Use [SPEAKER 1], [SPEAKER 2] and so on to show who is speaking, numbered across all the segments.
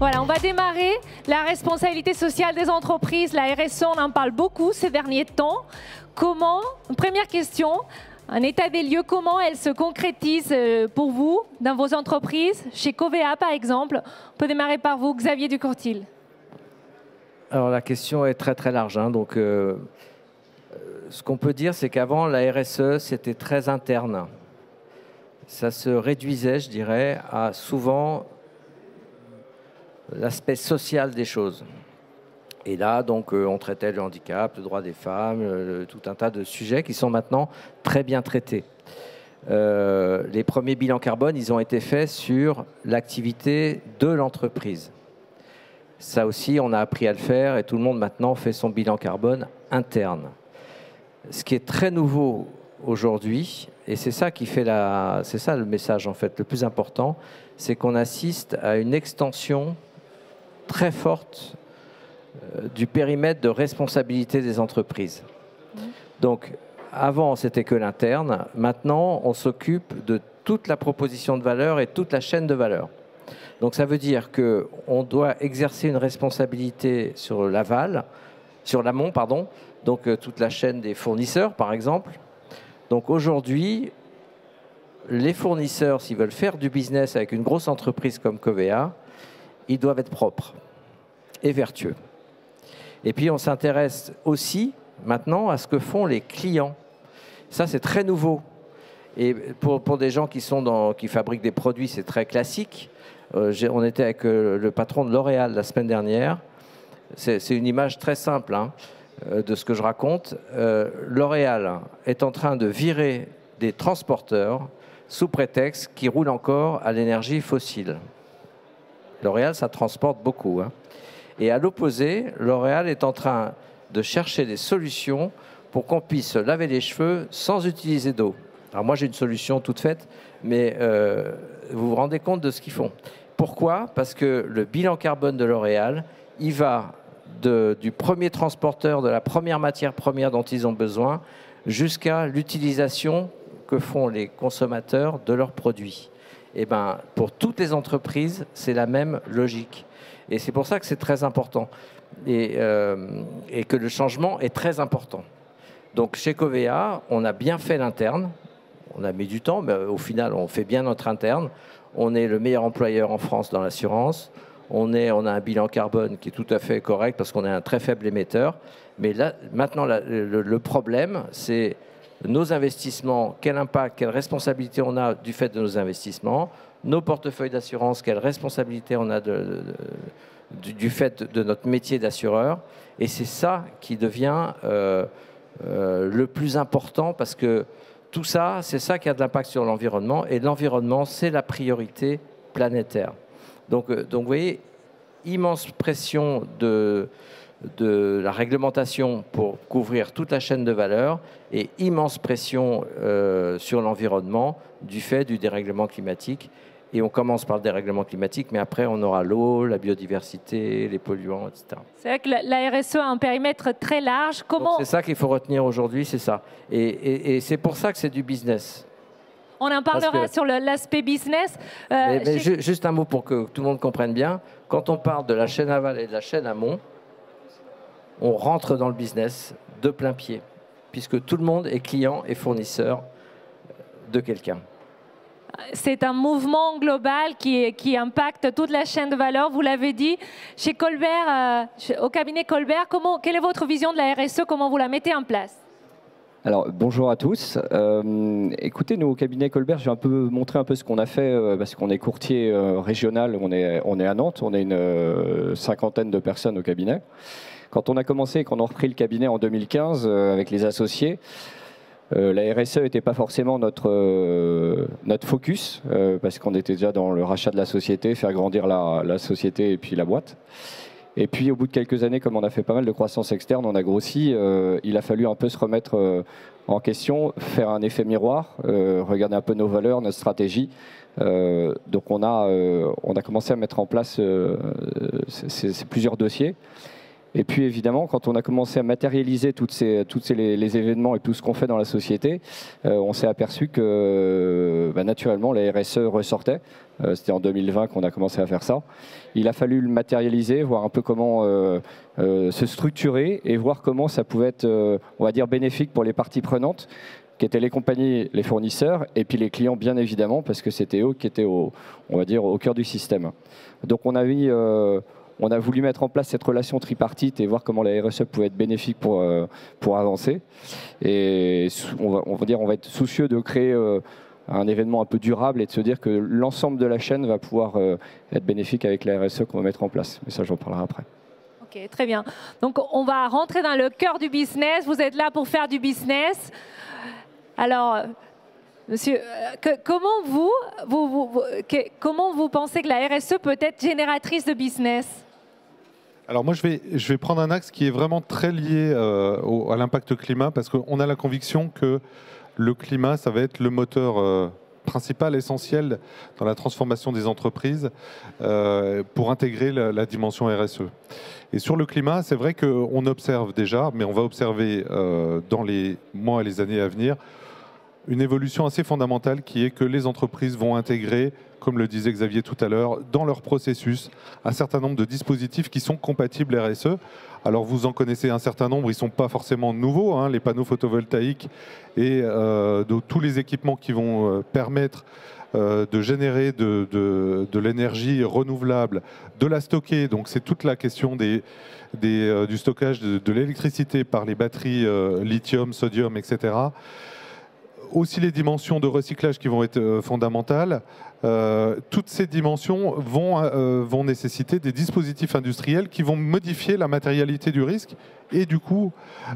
[SPEAKER 1] Voilà, on va démarrer la responsabilité sociale des entreprises, la RSE, on en parle beaucoup ces derniers temps. Comment, première question, un état des lieux, comment elle se concrétise pour vous, dans vos entreprises, chez Covea par exemple? On peut démarrer par vous, Xavier Ducourtil.
[SPEAKER 2] Alors la question est très très large. Donc, ce qu'on peut dire, c'est qu'avant, la RSE, c'était très interne. Ça se réduisait, je dirais, à souvent l'aspect social des choses. Et là, donc, on traitait le handicap, le droit des femmes, tout un tas de sujets qui sont maintenant très bien traités. Les premiers bilans carbone, ils ont été faits sur l'activité de l'entreprise. Ça aussi, on a appris à le faire et tout le monde maintenant fait son bilan carbone interne. Ce qui est très nouveau aujourd'hui, et c'est ça qui fait c'est ça le message en fait le plus important, c'est qu'on assiste à une extension très forte du périmètre de responsabilité des entreprises. Donc, avant, c'était que l'interne. Maintenant, on s'occupe de toute la proposition de valeur et toute la chaîne de valeur. Donc, ça veut dire qu'on doit exercer une responsabilité sur l'amont, pardon, donc toute la chaîne des fournisseurs, par exemple. Donc, aujourd'hui, les fournisseurs, s'ils veulent faire du business avec une grosse entreprise comme Covea, ils doivent être propres et vertueux. Et puis, on s'intéresse aussi maintenant à ce que font les clients. Ça, c'est très nouveau. Et pour des gens qui fabriquent des produits, c'est très classique. On était avec le patron de L'Oréal la semaine dernière. C'est une image très simple de ce que je raconte. L'Oréal est en train de virer des transporteurs sous prétexte qu'ils roulent encore à l'énergie fossile. L'Oréal, ça transporte beaucoup. Et à l'opposé, L'Oréal est en train de chercher des solutions pour qu'on puisse se laver les cheveux sans utiliser d'eau. Alors moi, j'ai une solution toute faite, mais vous vous rendez compte de ce qu'ils font. Pourquoi? Parce que le bilan carbone de L'Oréal, il va du premier transporteur, de la première matière première dont ils ont besoin, jusqu'à l'utilisation que font les consommateurs de leurs produits. Et ben, pour toutes les entreprises, c'est la même logique. Et c'est pour ça que c'est très important et que le changement est très important. Donc chez Covea, on a bien fait l'interne. On a mis du temps, mais au final, on fait bien notre interne. On est le meilleur employeur en France dans l'assurance. On a un bilan carbone qui est tout à fait correct parce qu'on est un très faible émetteur. Mais là, maintenant, le problème, c'est nos investissements, quel impact, quelle responsabilité on a du fait de nos investissements, nos portefeuilles d'assurance, quelle responsabilité on a du fait de notre métier d'assureur. Et c'est ça qui devient le plus important parce que tout ça, c'est ça qui a de l'impact sur l'environnement. Et l'environnement, c'est la priorité planétaire. Donc vous voyez, immense pression de la réglementation pour couvrir toute la chaîne de valeur et immense pression sur l'environnement du fait du dérèglement climatique. Et on commence par le dérèglement climatique, mais après, on aura l'eau, la biodiversité, les polluants, etc.
[SPEAKER 1] C'est vrai que la RSE a un périmètre très large.
[SPEAKER 2] C'est ça qu'il faut retenir aujourd'hui, c'est ça. Et c'est pour ça que c'est du business.
[SPEAKER 1] On en parlera sur l'aspect business.
[SPEAKER 2] Mais juste un mot pour que tout le monde comprenne bien. Quand on parle de la chaîne aval et de la chaîne amont, on rentre dans le business de plein pied, puisque tout le monde est client et fournisseur de quelqu'un.
[SPEAKER 1] C'est un mouvement global qui impacte toute la chaîne de valeur. Vous l'avez dit, chez Colbert, au cabinet Colbert, quelle est votre vision de la RSE? Comment vous la mettez en place?
[SPEAKER 3] Alors, bonjour à tous. Écoutez, nous, au cabinet Colbert, je vais montrer un peu ce qu'on a fait, parce qu'on est courtier régional, on est à Nantes, on est une cinquantaine de personnes au cabinet. Quand on a commencé et qu'on a repris le cabinet en 2015 avec les associés, la RSE n'était pas forcément notre focus, parce qu'on était déjà dans le rachat de la société, faire grandir la société et puis la boîte. Et puis au bout de quelques années, comme on a fait pas mal de croissance externe, on a grossi, il a fallu un peu se remettre en question, faire un effet miroir, regarder un peu nos valeurs, notre stratégie. Donc on a commencé à mettre en place plusieurs dossiers. Et puis évidemment, quand on a commencé à matérialiser les événements et tout ce qu'on fait dans la société, on s'est aperçu que naturellement la RSE ressortait. C'était en 2020 qu'on a commencé à faire ça. Il a fallu le matérialiser, voir un peu comment se structurer et voir comment ça pouvait être, on va dire, bénéfique pour les parties prenantes, qui étaient les compagnies, les fournisseurs, et puis les clients bien évidemment, parce que c'était eux qui étaient on va dire, au cœur du système. Donc on a voulu mettre en place cette relation tripartite et voir comment la RSE pouvait être bénéfique pour avancer. Et on va être soucieux de créer un événement un peu durable et de se dire que l'ensemble de la chaîne va pouvoir être bénéfique avec la RSE qu'on va mettre en place. Mais ça, j'en parlerai après.
[SPEAKER 1] Ok, très bien. Donc, on va rentrer dans le cœur du business. Vous êtes là pour faire du business. Alors, monsieur, comment vous pensez que la RSE peut être génératrice de business ?
[SPEAKER 4] Alors moi, je vais prendre un axe qui est vraiment très lié à l'impact climat, parce qu'on a la conviction que le climat, ça va être le moteur principal, essentiel dans la transformation des entreprises pour intégrer la dimension RSE. Et sur le climat, c'est vrai qu'on observe déjà, mais on va observer dans les mois et les années à venir, une évolution assez fondamentale qui est que les entreprises vont intégrer, comme le disait Xavier tout à l'heure, dans leur processus, un certain nombre de dispositifs qui sont compatibles RSE. Alors vous en connaissez un certain nombre, ils ne sont pas forcément nouveaux, hein, les panneaux photovoltaïques et tous les équipements qui vont permettre de générer de l'énergie renouvelable, de la stocker. Donc c'est toute la question du stockage de l'électricité par les batteries lithium, sodium, etc. Aussi les dimensions de recyclage qui vont être fondamentales. Toutes ces dimensions vont nécessiter des dispositifs industriels qui vont modifier la matérialité du risque. Et du coup,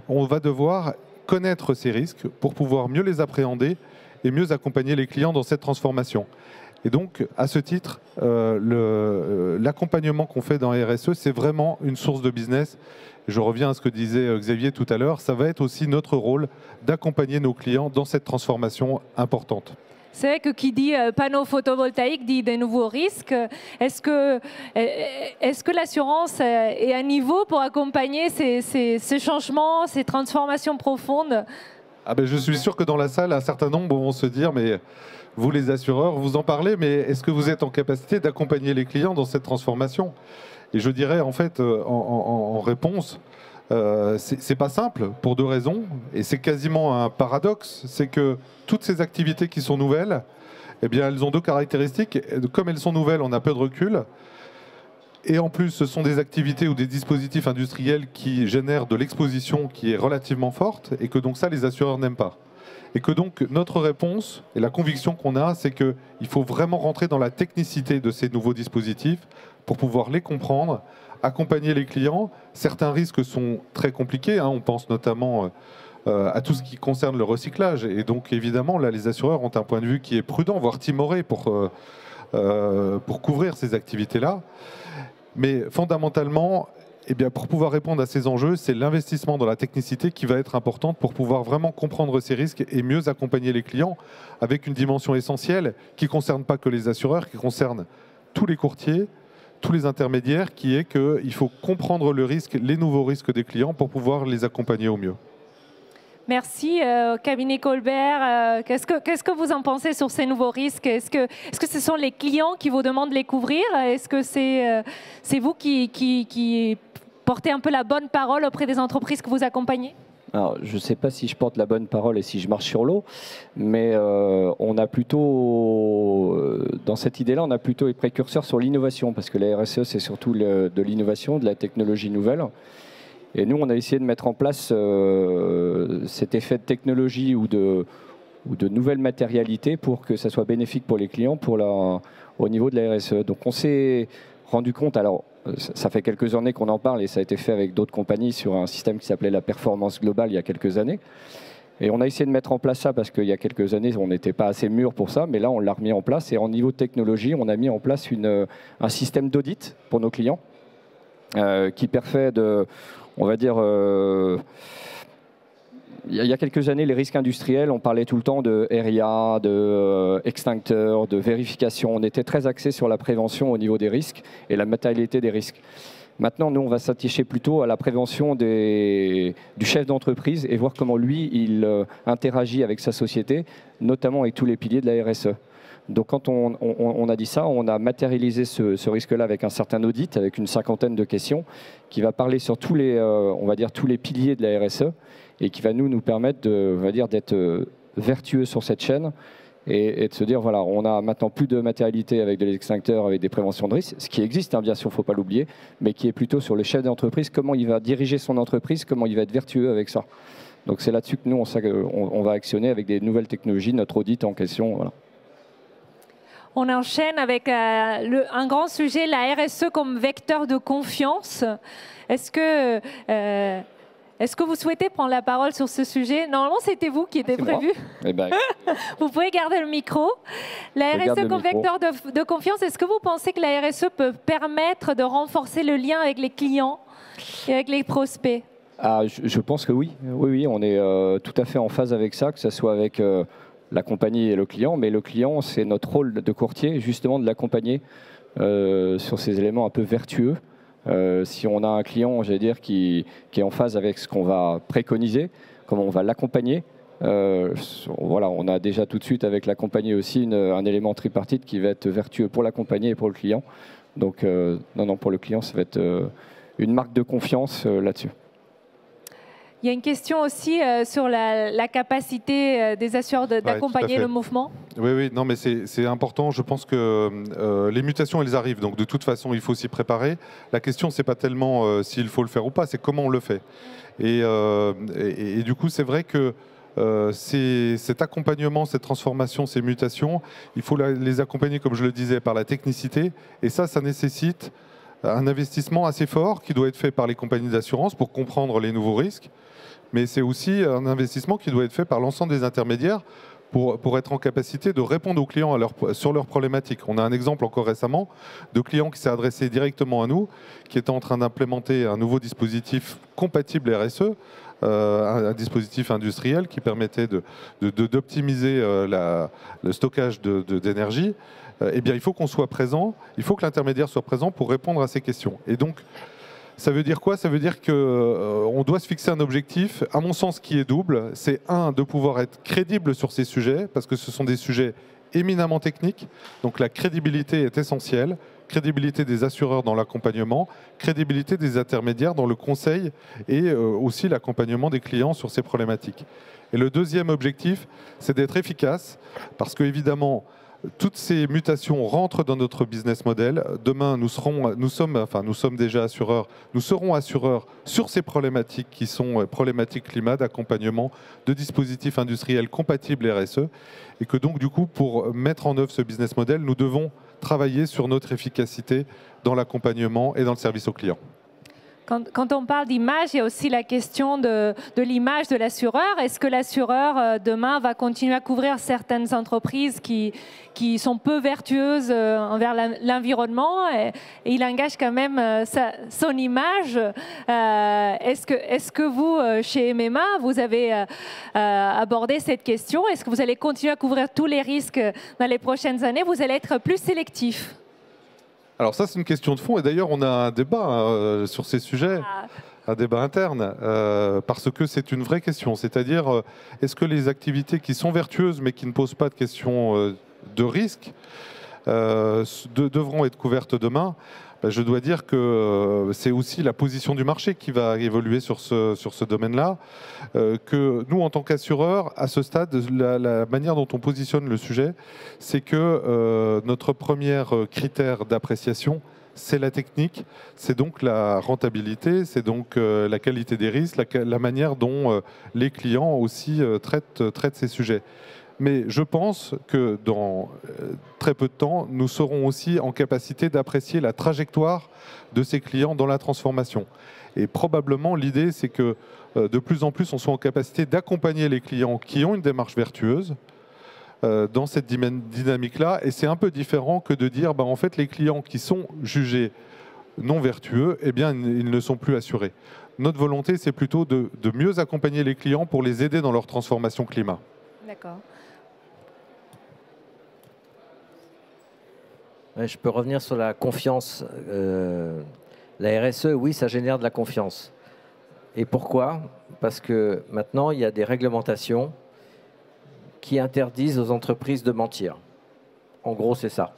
[SPEAKER 4] on va devoir connaître ces risques pour pouvoir mieux les appréhender et mieux accompagner les clients dans cette transformation. Et donc, à ce titre, l'accompagnement qu'on fait dans RSE, c'est vraiment une source de business. Je reviens à ce que disait Xavier tout à l'heure, ça va être aussi notre rôle d'accompagner nos clients dans cette transformation importante.
[SPEAKER 1] C'est vrai que qui dit panneau photovoltaïque dit des nouveaux risques. Est-ce que l'assurance est à niveau pour accompagner ces changements, ces transformations profondes ?
[SPEAKER 4] Je suis sûr que dans la salle, un certain nombre vont se dire, mais vous les assureurs, vous en parlez, mais est-ce que vous êtes en capacité d'accompagner les clients dans cette transformation ? Et je dirais en fait, en réponse, c'est pas simple pour deux raisons, et c'est quasiment un paradoxe, c'est que toutes ces activités qui sont nouvelles, eh bien, elles ont deux caractéristiques. Comme elles sont nouvelles, on a peu de recul, et en plus, ce sont des activités ou des dispositifs industriels qui génèrent de l'exposition qui est relativement forte, et que donc ça, les assureurs n'aiment pas. Et que donc notre réponse et la conviction qu'on a, c'est qu'il faut vraiment rentrer dans la technicité de ces nouveaux dispositifs pour pouvoir les comprendre, accompagner les clients. Certains risques sont très compliqués, hein. On pense notamment à tout ce qui concerne le recyclage. Et donc évidemment, là, les assureurs ont un point de vue qui est prudent, voire timoré pour couvrir ces activités-là. Mais fondamentalement, eh bien, pour pouvoir répondre à ces enjeux, c'est l'investissement dans la technicité qui va être importante pour pouvoir vraiment comprendre ces risques et mieux accompagner les clients avec une dimension essentielle qui ne concerne pas que les assureurs, qui concerne tous les courtiers, tous les intermédiaires, qui est qu'il faut comprendre le risque, les nouveaux risques des clients pour pouvoir les accompagner au mieux.
[SPEAKER 1] Merci, cabinet Colbert. Qu'est-ce que vous en pensez sur ces nouveaux risques ? Est-ce que ce sont les clients qui vous demandent de les couvrir ? Est-ce que c'est vous qui portez un peu la bonne parole auprès des entreprises que vous accompagnez ?
[SPEAKER 3] Alors, je ne sais pas si je porte la bonne parole et si je marche sur l'eau, mais on a plutôt, dans cette idée-là, on a plutôt les précurseurs sur l'innovation, parce que la RSE, c'est surtout de l'innovation, de la technologie nouvelle. Et nous, on a essayé de mettre en place cet effet de technologie ou de nouvelles matérialités pour que ça soit bénéfique pour les clients au niveau de la RSE. Donc on s'est rendu compte, alors ça fait quelques années qu'on en parle et ça a été fait avec d'autres compagnies sur un système qui s'appelait la performance globale il y a quelques années. Et on a essayé de mettre en place ça parce qu'il y a quelques années, on n'était pas assez mûr pour ça, mais là on l'a remis en place. Et en niveau de technologie, on a mis en place un système d'audit pour nos clients qui permet de... On va dire, il y a quelques années, les risques industriels, on parlait tout le temps de RIA, d'extincteurs, de vérification. On était très axé sur la prévention au niveau des risques et la matérialité des risques. Maintenant, nous, on va s'attacher plutôt à la prévention du chef d'entreprise et voir comment lui, il interagit avec sa société, notamment avec tous les piliers de la RSE. Donc quand on a dit ça, on a matérialisé ce risque-là avec un certain audit, avec une cinquantaine de questions, qui va parler sur tous les, on va dire, tous les piliers de la RSE et qui va nous permettre d'être vertueux sur cette chaîne et de se dire, voilà, on a maintenant plus de matérialité avec des extincteurs, avec des préventions de risques, ce qui existe, hein, bien sûr, il ne faut pas l'oublier, mais qui est plutôt sur le chef d'entreprise, comment il va diriger son entreprise, comment il va être vertueux avec ça. Donc c'est là-dessus que nous, on va actionner avec des nouvelles technologies, notre audit en question, voilà.
[SPEAKER 1] On enchaîne avec un grand sujet, la RSE comme vecteur de confiance. Est-ce que vous souhaitez prendre la parole sur ce sujet? Normalement, c'était vous qui était prévu.
[SPEAKER 3] Eh ben,
[SPEAKER 1] vous pouvez garder le micro. La RSE comme vecteur de confiance, est-ce que vous pensez que la RSE peut permettre de renforcer le lien avec les clients et avec les prospects?
[SPEAKER 3] Je pense que oui. Oui, on est tout à fait en phase avec ça, que ce soit avec la compagnie et le client, mais le client, c'est notre rôle de courtier, justement de l'accompagner sur ces éléments un peu vertueux. Si on a un client, j'allais dire, qui est en phase avec ce qu'on va préconiser, comment on va l'accompagner, voilà, on a déjà tout de suite avec la compagnie aussi un élément tripartite qui va être vertueux pour la compagnie et pour le client. Donc, non, pour le client, ça va être une marque de confiance là-dessus.
[SPEAKER 1] Il y a une question aussi sur la capacité des assureurs d'accompagner le mouvement.
[SPEAKER 4] Oui, non, mais c'est important. Je pense que les mutations, elles arrivent. Donc, de toute façon, il faut s'y préparer. La question, c'est pas tellement s'il faut le faire ou pas, c'est comment on le fait. Et du coup, c'est vrai que cet accompagnement, cette transformation, ces mutations, il faut les accompagner, comme je le disais, par la technicité. Et ça nécessite un investissement assez fort qui doit être fait par les compagnies d'assurance pour comprendre les nouveaux risques. Mais c'est aussi un investissement qui doit être fait par l'ensemble des intermédiaires pour être en capacité de répondre aux clients sur leurs problématiques. On a un exemple encore récemment de client qui s'est adressé directement à nous, qui était en train d'implémenter un nouveau dispositif compatible RSE, un dispositif industriel qui permettait d'optimiser le stockage d'énergie. Eh bien, il faut qu'on soit présent, il faut que l'intermédiaire soit présent pour répondre à ces questions. Et donc, ça veut dire quoi? Ça veut dire qu'on doit se fixer un objectif, à mon sens, qui est double. C'est de pouvoir être crédible sur ces sujets, parce que ce sont des sujets éminemment techniques. Donc la crédibilité est essentielle. Crédibilité des assureurs dans l'accompagnement, crédibilité des intermédiaires dans le conseil et aussi l'accompagnement des clients sur ces problématiques. Et le deuxième objectif, c'est d'être efficace, parce qu'évidemment, toutes ces mutations rentrent dans notre business model. Demain, nous sommes déjà assureurs. Nous serons assureurs sur ces problématiques qui sont problématiques climat, d'accompagnement, de dispositifs industriels compatibles RSE. Et que donc, du coup, pour mettre en œuvre ce business model, nous devons travailler sur notre efficacité dans l'accompagnement et dans le service aux clients.
[SPEAKER 1] Quand on parle d'image, il y a aussi la question de l'image de l'assureur. Est-ce que l'assureur, demain, va continuer à couvrir certaines entreprises qui sont peu vertueuses envers l'environnement et il engage quand même son image? Est-ce que vous, chez MMA, vous avez abordé cette question? Est-ce que vous allez continuer à couvrir tous les risques dans les prochaines années? Vous allez être plus sélectif?
[SPEAKER 4] Alors ça, c'est une question de fond. Et d'ailleurs, on a un débat sur ces sujets, un débat interne, parce que c'est une vraie question. C'est-à-dire, est-ce que les activités qui sont vertueuses, mais qui ne posent pas de questions de risque, devront être couvertes demain? Je dois dire que c'est aussi la position du marché qui va évoluer sur ce domaine-là. Que nous, en tant qu'assureurs, à ce stade, la manière dont on positionne le sujet, c'est que notre premier critère d'appréciation, c'est la technique, c'est donc la rentabilité, c'est donc la qualité des risques, la manière dont les clients aussi traitent ces sujets. Mais je pense que dans très peu de temps, nous serons aussi en capacité d'apprécier la trajectoire de ces clients dans la transformation. Et probablement, l'idée, c'est que de plus en plus, on soit en capacité d'accompagner les clients qui ont une démarche vertueuse dans cette dynamique-là. Et c'est un peu différent que de dire, en fait, les clients qui sont jugés non vertueux, eh bien, ils ne sont plus assurés. Notre volonté, c'est plutôt de mieux accompagner les clients pour les aider dans leur transformation climat.
[SPEAKER 1] D'accord.
[SPEAKER 2] Je peux revenir sur la confiance. La RSE, oui, ça génère de la confiance. Et pourquoi? Parce que maintenant, il y a des réglementations qui interdisent aux entreprises de mentir. En gros, c'est ça.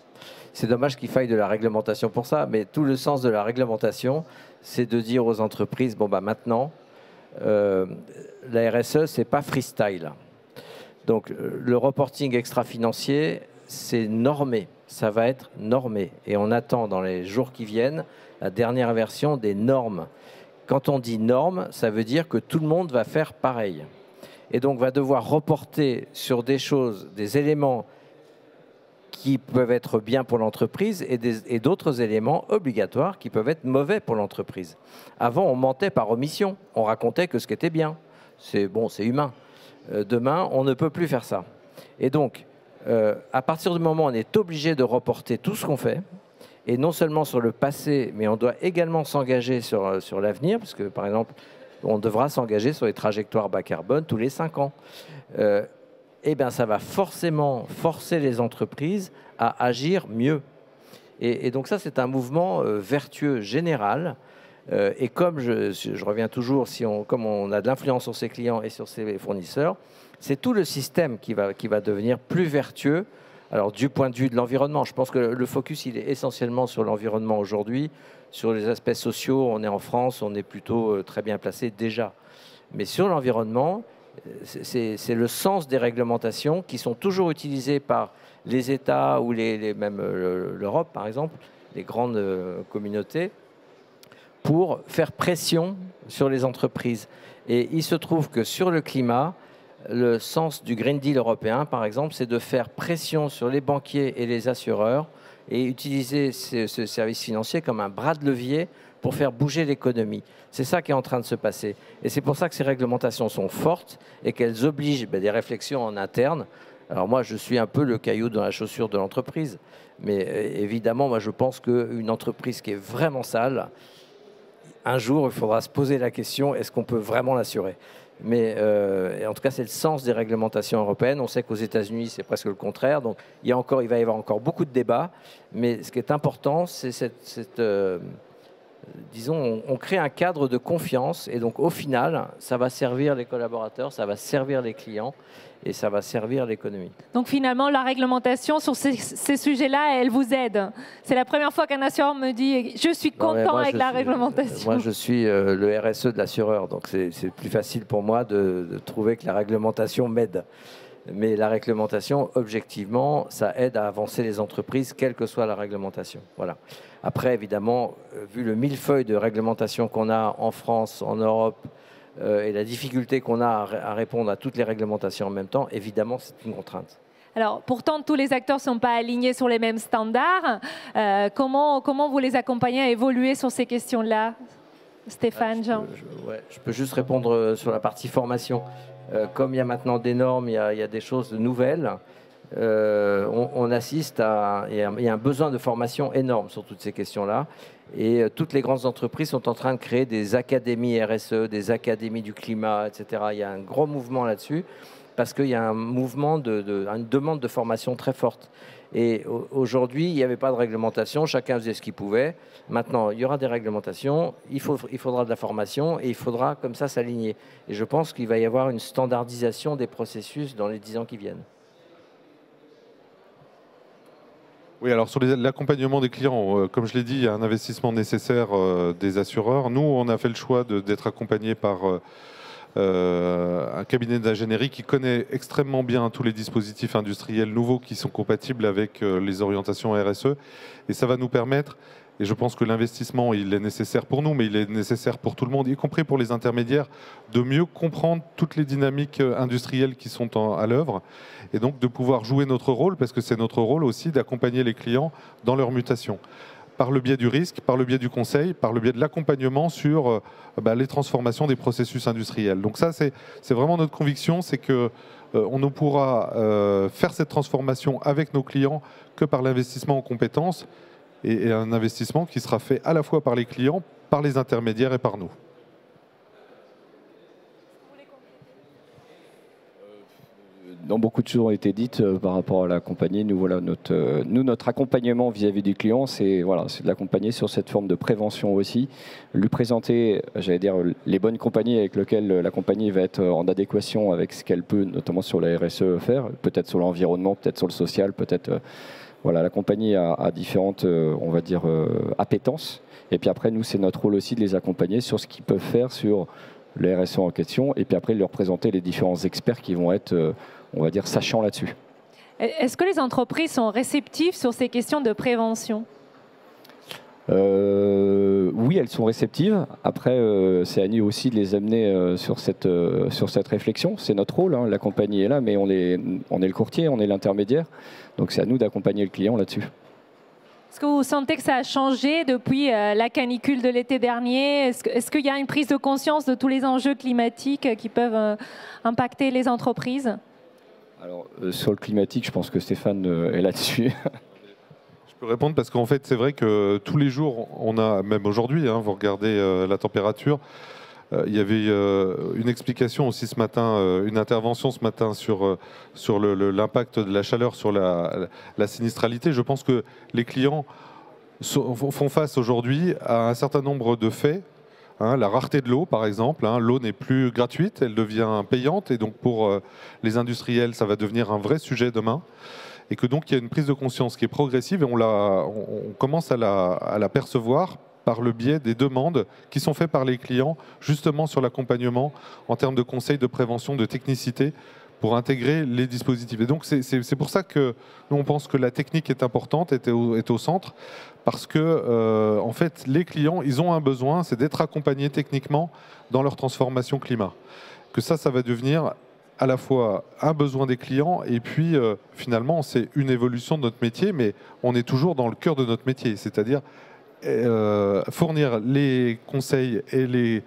[SPEAKER 2] C'est dommage qu'il faille de la réglementation pour ça, mais tout le sens de la réglementation, c'est de dire aux entreprises, bon, bah, maintenant, la RSE, c'est pas freestyle. Donc, le reporting extra-financier, c'est normé. Ça va être normé. Et on attend dans les jours qui viennent la dernière version des normes. Quand on dit normes, ça veut dire que tout le monde va faire pareil. Et donc, va devoir reporter sur des choses, des éléments qui peuvent être bien pour l'entreprise et d'autres éléments obligatoires qui peuvent être mauvais pour l'entreprise. Avant, on mentait par omission. On racontait que ce qui était bien. C'est bon, c'est humain. Demain, on ne peut plus faire ça. Et donc, à partir du moment où on est obligé de reporter tout ce qu'on fait, et non seulement sur le passé, mais on doit également s'engager sur l'avenir, parce que, par exemple, on devra s'engager sur les trajectoires bas carbone tous les 5 ans. Eh bien, ça va forcément forcer les entreprises à agir mieux. Et donc ça, c'est un mouvement vertueux général. Et comme je reviens toujours, comme on a de l'influence sur ses clients et sur ses fournisseurs, c'est tout le système qui va devenir plus vertueux. Alors, du point de vue de l'environnement, je pense que le focus, il est essentiellement sur l'environnement aujourd'hui. Sur les aspects sociaux, on est en France, on est plutôt très bien placé déjà. Mais sur l'environnement, c'est le sens des réglementations qui sont toujours utilisées par les États ou même l'Europe, par exemple, les grandes communautés, pour faire pression sur les entreprises. Et il se trouve que sur le climat, le sens du Green Deal européen, par exemple, c'est de faire pression sur les banquiers et les assureurs et utiliser ce service financier comme un bras de levier pour faire bouger l'économie. C'est ça qui est en train de se passer. Et c'est pour ça que ces réglementations sont fortes et qu'elles obligent des réflexions en interne. Alors moi, je suis un peu le caillou dans la chaussure de l'entreprise. Mais évidemment, moi, je pense qu'une entreprise qui est vraiment sale, un jour, il faudra se poser la question, est-ce qu'on peut vraiment l'assurer? Mais en tout cas, c'est le sens des réglementations européennes. On sait qu'aux États-Unis, c'est presque le contraire. Donc, il va y avoir encore beaucoup de débats. Mais ce qui est important, c'est disons, on crée un cadre de confiance. Et donc, au final, ça va servir les collaborateurs, ça va servir les clients et ça va servir l'économie.
[SPEAKER 1] Donc, finalement, la réglementation sur ces sujets-là, elle vous aide. C'est la première fois qu'un assureur me dit « je suis content avec la réglementation ».
[SPEAKER 2] Moi, je suis le RSE de l'assureur. Donc, c'est plus facile pour moi de trouver que la réglementation m'aide. Mais la réglementation, objectivement, ça aide à avancer les entreprises, quelle que soit la réglementation. Voilà. Après, évidemment, vu le millefeuille de réglementation qu'on a en France, en Europe, et la difficulté qu'on a à répondre à toutes les réglementations en même temps, évidemment, c'est une contrainte.
[SPEAKER 1] Alors, pourtant, tous les acteurs ne sont pas alignés sur les mêmes standards. Comment vous les accompagnez à évoluer sur ces questions-là, Stéphane, Jean?
[SPEAKER 2] Je peux juste répondre sur la partie formation. Comme il y a maintenant des normes, il y a des choses nouvelles. On assiste il y a un besoin de formation énorme sur toutes ces questions-là. Et toutes les grandes entreprises sont en train de créer des académies RSE, des académies du climat, etc. Il y a un gros mouvement là-dessus parce qu'il y a un mouvement une demande de formation très forte. Et aujourd'hui, il n'y avait pas de réglementation, chacun faisait ce qu'il pouvait. Maintenant, il y aura des réglementations, il faudra de la formation et il faudra comme ça s'aligner. Et je pense qu'il va y avoir une standardisation des processus dans les 10 ans qui viennent.
[SPEAKER 4] Oui, alors sur l'accompagnement des clients, comme je l'ai dit, il y a un investissement nécessaire des assureurs. Nous, on a fait le choix d'être accompagnés par un cabinet d'ingénierie qui connaît extrêmement bien tous les dispositifs industriels nouveaux qui sont compatibles avec les orientations RSE. Et ça va nous permettre, et je pense que l'investissement, il est nécessaire pour nous, mais il est nécessaire pour tout le monde, y compris pour les intermédiaires, de mieux comprendre toutes les dynamiques industrielles qui sont à l'œuvre. Et donc de pouvoir jouer notre rôle, parce que c'est notre rôle aussi d'accompagner les clients dans leur mutation. Par le biais du risque, par le biais du conseil, par le biais de l'accompagnement sur les transformations des processus industriels. Donc ça, c'est vraiment notre conviction, c'est qu'on ne pourra faire cette transformation avec nos clients que par l'investissement en compétences et un investissement qui sera fait à la fois par les clients, par les intermédiaires et par nous.
[SPEAKER 3] dont beaucoup de choses ont été dites par rapport à la compagnie. Nous, voilà, notre accompagnement vis-à-vis du client, c'est de l'accompagner sur cette forme de prévention aussi, lui présenter, j'allais dire, les bonnes compagnies avec lesquelles la compagnie va être en adéquation avec ce qu'elle peut, notamment sur la RSE, faire, peut-être sur l'environnement, peut-être sur le social, peut-être... Voilà, la compagnie a différentes, on va dire, appétences. Et puis après, nous, c'est notre rôle aussi de les accompagner sur ce qu'ils peuvent faire sur le RSE en question. Et puis après, leur présenter les différents experts qui vont être, on va dire, sachants là-dessus.
[SPEAKER 1] Est-ce que les entreprises sont réceptives sur ces questions de prévention ?
[SPEAKER 3] Oui, elles sont réceptives. Après, c'est à nous aussi de les amener sur cette réflexion. C'est notre rôle. Hein. La compagnie est là, mais on est le courtier, on est l'intermédiaire. Donc c'est à nous d'accompagner le client là-dessus.
[SPEAKER 1] Est-ce que vous sentez que ça a changé depuis la canicule de l'été dernier ? Est-ce qu'il y a une prise de conscience de tous les enjeux climatiques qui peuvent impacter les entreprises ?
[SPEAKER 3] Alors, sur le climatique, je pense que Stéphane est là-dessus.
[SPEAKER 4] Je peux répondre parce qu'en fait, c'est vrai que tous les jours, on a, même aujourd'hui, hein, vous regardez la température, il y avait une explication aussi ce matin, une intervention ce matin sur l'impact de la chaleur sur la sinistralité. Je pense que les clients font face aujourd'hui à un certain nombre de faits. Hein, la rareté de l'eau, par exemple. Hein, l'eau n'est plus gratuite, elle devient payante. Et donc, pour les industriels, ça va devenir un vrai sujet demain. Et que donc, il y a une prise de conscience qui est progressive et on commence à la percevoir par le biais des demandes qui sont faites par les clients, justement sur l'accompagnement en termes de conseils, de prévention, de technicité, pour intégrer les dispositifs. Et donc, c'est pour ça que nous, on pense que la technique est importante, est au centre, parce que, en fait, les clients, ils ont un besoin, c'est d'être accompagnés techniquement dans leur transformation climat. Que ça va devenir à la fois un besoin des clients, et puis, finalement, c'est une évolution de notre métier, mais on est toujours dans le cœur de notre métier, c'est-à-dire fournir les conseils et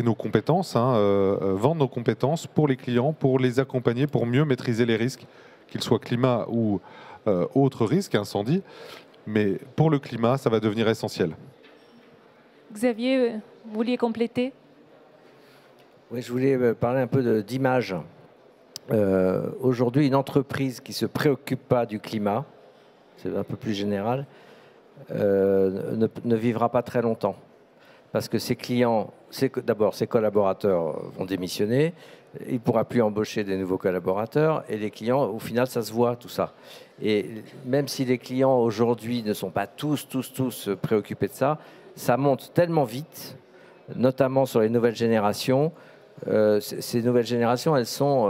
[SPEAKER 4] nos compétences, vendre nos compétences pour les clients, pour les accompagner, pour mieux maîtriser les risques, qu'ils soient climat ou autres risques, incendie. Mais pour le climat, ça va devenir essentiel.
[SPEAKER 1] Xavier, vous vouliez compléter ?
[SPEAKER 2] Oui, je voulais parler un peu d'image. Aujourd'hui, une entreprise qui ne se préoccupe pas du climat, c'est un peu plus général, ne vivra pas très longtemps. Parce que ses clients, d'abord ses collaborateurs vont démissionner, il ne pourra plus embaucher des nouveaux collaborateurs, et les clients, au final, ça se voit tout ça. Et même si les clients aujourd'hui ne sont pas tous préoccupés de ça, ça monte tellement vite, notamment sur les nouvelles générations. Ces nouvelles générations, elles sont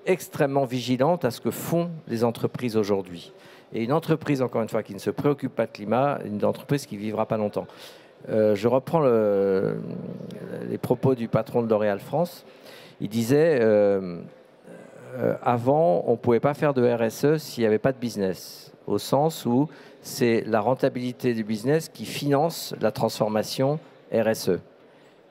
[SPEAKER 2] extrêmement vigilantes à ce que font les entreprises aujourd'hui. Et une entreprise, encore une fois, qui ne se préoccupe pas de climat, une entreprise qui ne vivra pas longtemps. Je reprends les propos du patron de L'Oréal France. Il disait, avant, on ne pouvait pas faire de RSE s'il n'y avait pas de business, au sens où c'est la rentabilité du business qui finance la transformation RSE.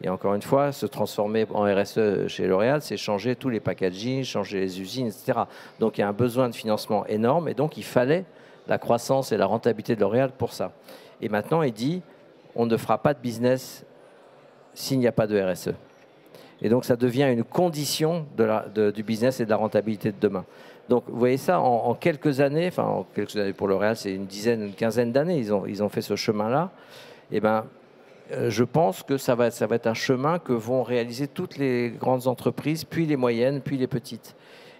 [SPEAKER 2] Et encore une fois, se transformer en RSE chez L'Oréal, c'est changer tous les packaging, changer les usines, etc. Donc il y a un besoin de financement énorme, et donc il fallait la croissance et la rentabilité de L'Oréal pour ça. Et maintenant, il dit, on ne fera pas de business s'il n'y a pas de RSE. Et donc ça devient une condition du business et de la rentabilité de demain. Donc vous voyez ça, en quelques années, enfin en quelques années pour L'Oréal, c'est une quinzaine d'années, ils ont fait ce chemin-là. Et ben, je pense que ça va être un chemin que vont réaliser toutes les grandes entreprises, puis les moyennes, puis les petites.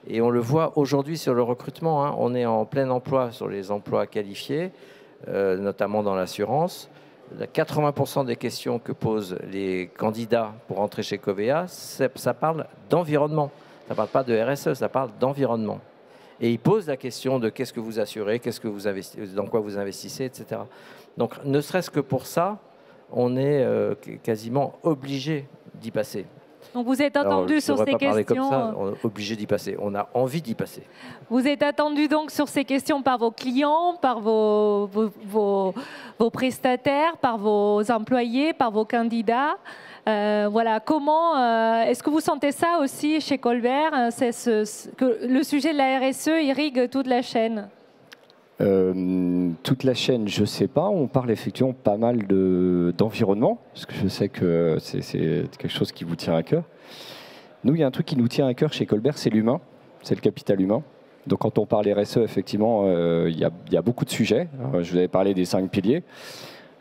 [SPEAKER 2] Et on le voit aujourd'hui sur le recrutement, hein, on est en plein emploi sur les emplois qualifiés, notamment dans l'assurance. 80% des questions que posent les candidats pour entrer chez Covéa, ça parle d'environnement. Ça ne parle pas de RSE, ça parle d'environnement. Et ils posent la question de qu'est-ce que vous assurez, dans quoi vous investissez, etc. Donc ne serait-ce que pour ça, on est quasiment obligé d'y passer.
[SPEAKER 1] Donc vous êtes attendu sur ces questions.
[SPEAKER 2] Comme ça, on est obligé d'y passer. On a envie d'y passer.
[SPEAKER 1] Vous êtes attendu donc sur ces questions par vos clients, par vos prestataires, par vos employés, par vos candidats. Voilà. Comment est-ce que vous sentez ça aussi chez Colbert, que le sujet de la RSE irrigue toute la chaîne?
[SPEAKER 3] Toute la chaîne, je ne sais pas. On parle effectivement pas mal d'environnement, parce que je sais que c'est quelque chose qui vous tient à cœur. Nous, il y a un truc qui nous tient à cœur chez Colbert, c'est l'humain. c'est le capital humain. Donc quand on parle RSE, effectivement, il y a beaucoup de sujets. Je vous avais parlé des 5 piliers.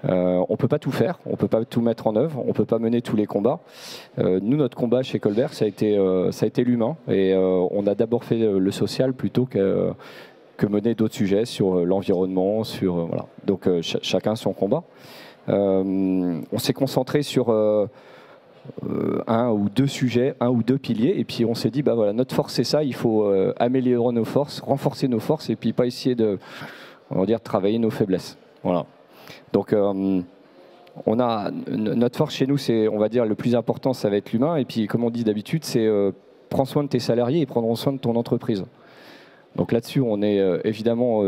[SPEAKER 3] On ne peut pas tout faire, on ne peut pas tout mettre en œuvre, on ne peut pas mener tous les combats. Nous, notre combat chez Colbert, ça a été l'humain. Et on a d'abord fait le social plutôt que mener d'autres sujets sur l'environnement, voilà. Donc chacun son combat. On s'est concentré sur un ou deux sujets, un ou deux piliers, et puis on s'est dit, bah voilà, notre force c'est ça, il faut améliorer nos forces, renforcer nos forces, et puis pas essayer de, on va dire, travailler nos faiblesses. Voilà. Donc on a notre force chez nous, c'est, on va dire, le plus important, ça va être l'humain, et puis comme on dit d'habitude, c'est prends soin de tes salariés et prendront soin de ton entreprise. Donc là-dessus, on est évidemment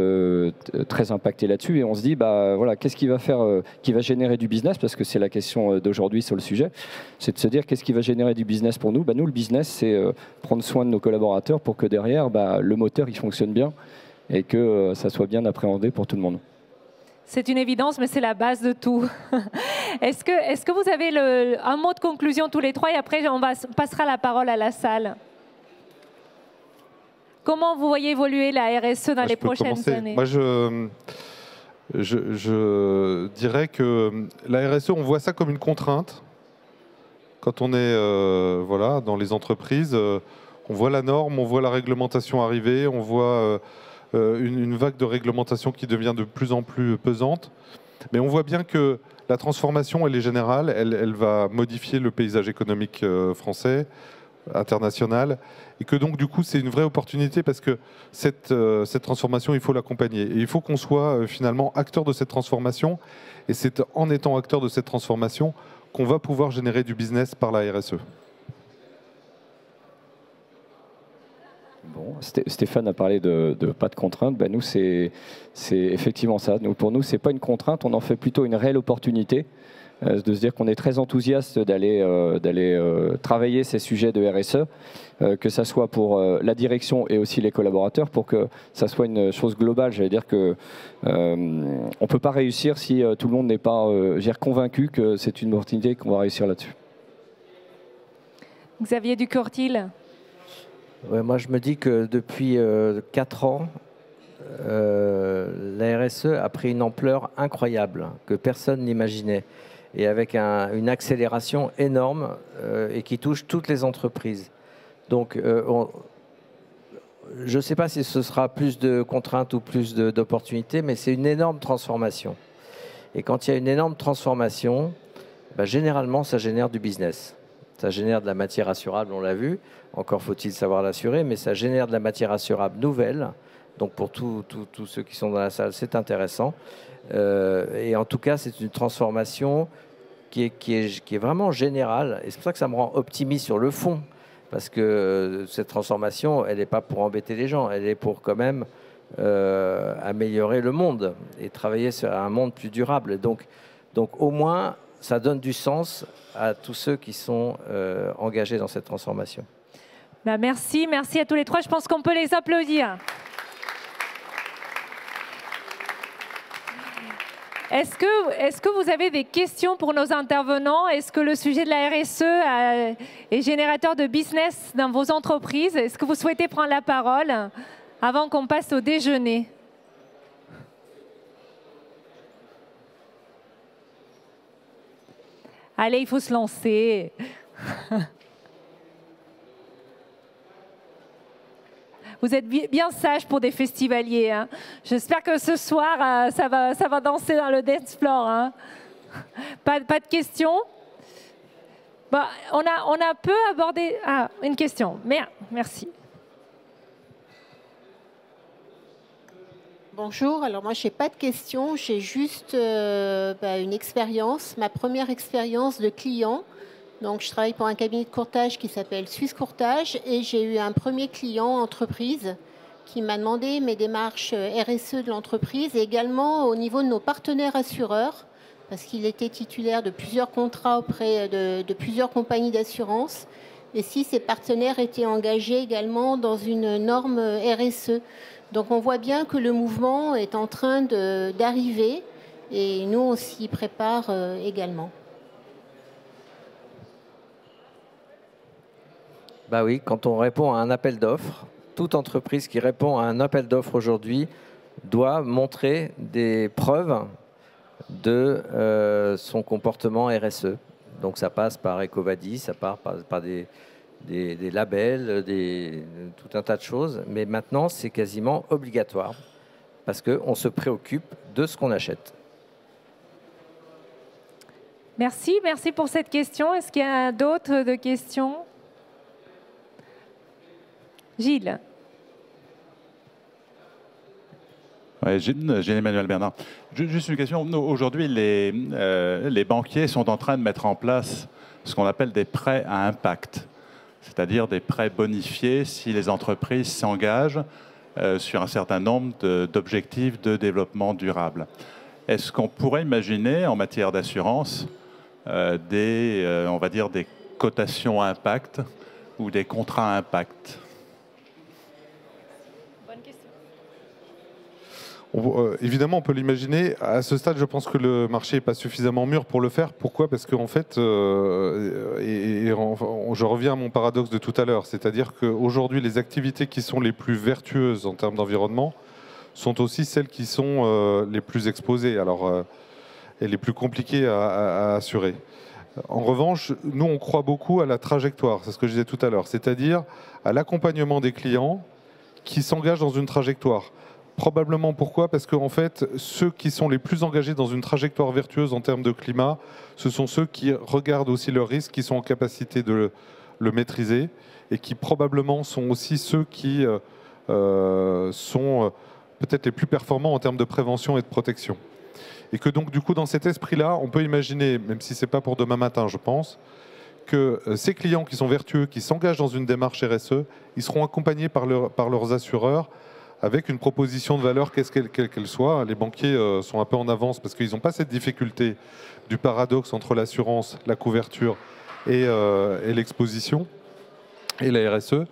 [SPEAKER 3] très impacté là-dessus et on se dit, bah voilà, qu'est-ce qui va faire, qui va générer du business, parce que c'est la question d'aujourd'hui sur le sujet, c'est de se dire qu'est-ce qui va générer du business pour nous. Bah, nous, le business, c'est prendre soin de nos collaborateurs pour que derrière, bah, le moteur, il fonctionne bien et que ça soit bien appréhendé pour tout le monde.
[SPEAKER 1] C'est une évidence, mais c'est la base de tout. Est-ce que vous avez un mot de conclusion tous les trois et après, on passera la parole à la salle? Comment vous voyez évoluer la RSE dans les prochaines années?
[SPEAKER 4] Moi, je dirais que la RSE, on voit ça comme une contrainte. Quand on est voilà, dans les entreprises, on voit la norme, on voit la réglementation arriver, on voit une vague de réglementation qui devient de plus en plus pesante. Mais on voit bien que la transformation, elle est générale, elle va modifier le paysage économique français, international, et que donc du coup c'est une vraie opportunité parce que cette transformation, il faut l'accompagner et il faut qu'on soit finalement acteur de cette transformation, et c'est en étant acteur de cette transformation qu'on va pouvoir générer du business par la RSE.
[SPEAKER 3] Bon, Stéphane a parlé de pas de contrainte. Ben nous, c'est effectivement ça. Pour nous, c'est pas une contrainte, on en fait plutôt une réelle opportunité. De se dire qu'on est très enthousiaste d'aller travailler ces sujets de RSE, que ça soit pour la direction et aussi les collaborateurs, pour que ça soit une chose globale. J'allais dire que on peut pas réussir si tout le monde n'est pas convaincu que c'est une opportunité qu'on va réussir là-dessus.
[SPEAKER 1] Xavier Ducortil.
[SPEAKER 2] Ouais, moi, je me dis que depuis 4 ans, la RSE a pris une ampleur incroyable que personne n'imaginait, et avec une accélération énorme et qui touche toutes les entreprises. Donc, je ne sais pas si ce sera plus de contraintes ou plus d'opportunités, mais c'est une énorme transformation. Et quand il y a une énorme transformation, bah, généralement, ça génère du business. Ça génère de la matière assurable, on l'a vu. Encore faut-il savoir l'assurer, mais ça génère de la matière assurable nouvelle. Donc pour tous ceux qui sont dans la salle, c'est intéressant. Et en tout cas, c'est une transformation qui est vraiment générale. Et c'est pour ça que ça me rend optimiste sur le fond. Parce que cette transformation, elle n'est pas pour embêter les gens. Elle est pour quand même améliorer le monde et travailler sur un monde plus durable. Donc au moins, ça donne du sens à tous ceux qui sont engagés dans cette transformation.
[SPEAKER 1] Ben merci à tous les trois. Je pense qu'on peut les applaudir. Est-ce que vous avez des questions pour nos intervenants? Est-ce que le sujet de la RSE est générateur de business dans vos entreprises? Est-ce que vous souhaitez prendre la parole avant qu'on passe au déjeuner? Allez, il faut se lancer. Vous êtes bien sages pour des festivaliers. Hein. J'espère que ce soir, ça va danser dans le dance floor. Hein. Pas de questions? Bon, on a peu abordé... Ah, une question. Merci.
[SPEAKER 5] Bonjour, alors moi je n'ai pas de questions, j'ai juste une expérience, ma première expérience de client. Donc je travaille pour un cabinet de courtage qui s'appelle Suisse Courtage et j'ai eu un premier client entreprise qui m'a demandé mes démarches RSE de l'entreprise et également au niveau de nos partenaires assureurs parce qu'il était titulaire de plusieurs contrats auprès de plusieurs compagnies d'assurance et si ces partenaires étaient engagés également dans une norme RSE. Donc on voit bien que le mouvement est en train d'arriver et nous on s'y prépare également.
[SPEAKER 2] Bah oui, quand on répond à un appel d'offres, toute entreprise qui répond à un appel d'offres aujourd'hui doit montrer des preuves de son comportement RSE. Donc ça passe par EcoVadis, ça passe par des labels, tout un tas de choses. Mais maintenant, c'est quasiment obligatoire parce qu'on se préoccupe de ce qu'on achète.
[SPEAKER 1] Merci pour cette question. Est-ce qu'il y a d'autres questions? Gilles.
[SPEAKER 6] Ouais, Gilles-Emmanuel Bernard. Juste une question. Aujourd'hui, les banquiers sont en train de mettre en place ce qu'on appelle des prêts à impact, c'est-à-dire des prêts bonifiés si les entreprises s'engagent sur un certain nombre d'objectifs de développement durable. Est-ce qu'on pourrait imaginer, en matière d'assurance, on va dire des cotations à impact ou des contrats à impact?
[SPEAKER 4] Évidemment, on peut l'imaginer. À ce stade, je pense que le marché n'est pas suffisamment mûr pour le faire. Pourquoi? Parce qu'en fait, je reviens à mon paradoxe de tout à l'heure, c'est-à-dire qu'aujourd'hui, les activités qui sont les plus vertueuses en termes d'environnement sont aussi celles qui sont les plus exposées, et les plus compliquées à assurer. En revanche, nous, on croit beaucoup à la trajectoire, c'est ce que je disais tout à l'heure, c'est-à-dire à l'accompagnement des clients qui s'engagent dans une trajectoire. Probablement pourquoi? Parce qu'en fait, ceux qui sont les plus engagés dans une trajectoire vertueuse en termes de climat, ce sont ceux qui regardent aussi leurs risques, qui sont en capacité de le maîtriser et qui probablement sont aussi ceux qui sont peut-être les plus performants en termes de prévention et de protection. Et que donc, du coup, dans cet esprit-là, on peut imaginer, même si ce n'est pas pour demain matin, je pense, que ces clients qui sont vertueux, qui s'engagent dans une démarche RSE, ils seront accompagnés par leurs assureurs avec une proposition de valeur, quelle qu'elle soit. Les banquiers sont un peu en avance parce qu'ils n'ont pas cette difficulté du paradoxe entre l'assurance, la couverture et l'exposition et la RSE.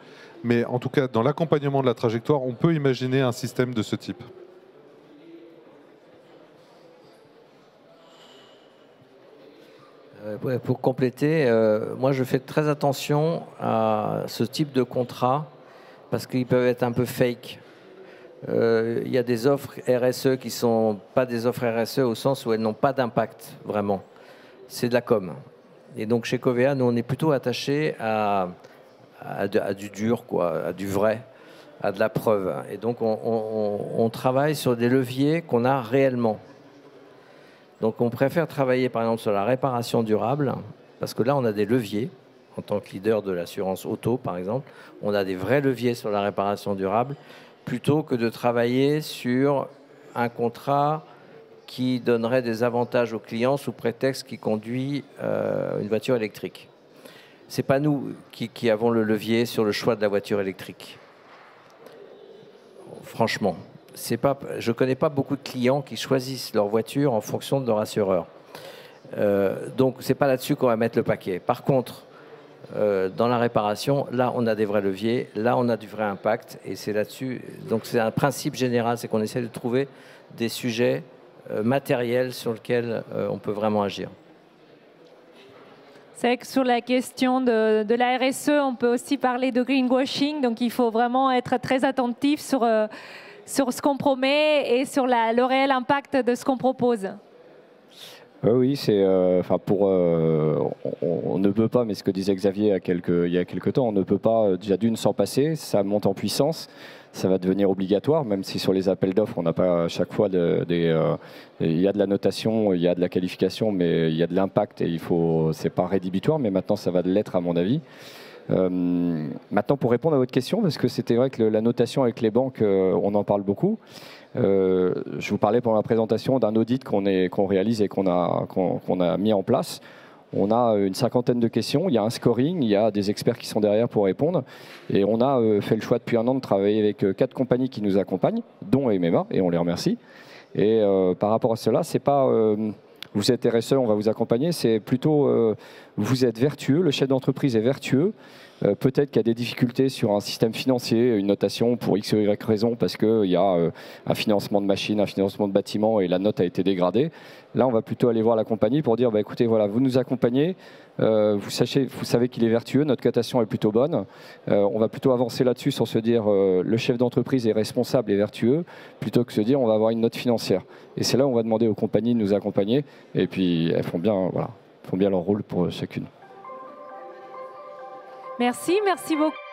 [SPEAKER 4] Mais en tout cas, dans l'accompagnement de la trajectoire, on peut imaginer un système de ce type.
[SPEAKER 2] Pour compléter, moi je fais très attention à ce type de contrat parce qu'ils peuvent être un peu fake. Il y a des offres RSE qui ne sont pas des offres RSE au sens où elles n'ont pas d'impact, vraiment. C'est de la com. Et donc chez Covéa, nous on est plutôt attachés à du dur, quoi, à du vrai, à de la preuve. Et donc on travaille sur des leviers qu'on a réellement. Donc on préfère travailler par exemple sur la réparation durable, parce que là on a des leviers. En tant que leader de l'assurance auto, par exemple, on a des vrais leviers sur la réparation durable, plutôt que de travailler sur un contrat qui donnerait des avantages aux clients sous prétexte qu'il conduit une voiture électrique. Ce n'est pas nous qui avons le levier sur le choix de la voiture électrique. Franchement, je ne connais pas beaucoup de clients qui choisissent leur voiture en fonction de leur assureur. Donc, ce n'est pas là-dessus qu'on va mettre le paquet. Par contre, dans la réparation, là, on a des vrais leviers, là, on a du vrai impact, et c'est là-dessus. Donc, c'est un principe général, c'est qu'on essaie de trouver des sujets matériels sur lesquels on peut vraiment agir.
[SPEAKER 1] C'est vrai que sur la question de la RSE, on peut aussi parler de greenwashing, donc il faut vraiment être très attentif sur ce qu'on promet et sur le réel impact de ce qu'on propose.
[SPEAKER 3] Oui, c'est, on ne peut pas, mais ce que disait Xavier il y a quelques temps, on ne peut pas déjà d'une s'en passer, ça monte en puissance, ça va devenir obligatoire, même si sur les appels d'offres, on n'a pas à chaque fois il y a de la notation, il y a de la qualification, mais il y a de l'impact et c'est pas rédhibitoire, mais maintenant ça va l'être à mon avis. Maintenant, pour répondre à votre question, parce que c'était vrai que la notation avec les banques, on en parle beaucoup. Je vous parlais pendant la présentation d'un audit qu'on réalise et qu'on a mis en place. On a une cinquantaine de questions, il y a un scoring, il y a des experts qui sont derrière pour répondre. Et on a fait le choix depuis un an de travailler avec 4 compagnies qui nous accompagnent, dont MMA, et on les remercie. Et par rapport à cela, c'est pas vous êtes RSE, on va vous accompagner, c'est plutôt vous êtes vertueux, le chef d'entreprise est vertueux. peut-être qu'il y a des difficultés sur un système financier, une notation pour X ou Y raison, parce qu'il y a un financement de machines, un financement de bâtiments et la note a été dégradée. Là, on va plutôt aller voir la compagnie pour dire, écoutez, voilà, vous nous accompagnez, vous savez qu'il est vertueux, notre cotation est plutôt bonne. On va plutôt avancer là-dessus sans se dire, le chef d'entreprise est responsable et vertueux, plutôt que se dire, on va avoir une note financière. Et c'est là où on va demander aux compagnies de nous accompagner, et puis elles font bien leur rôle pour chacune.
[SPEAKER 1] Merci beaucoup.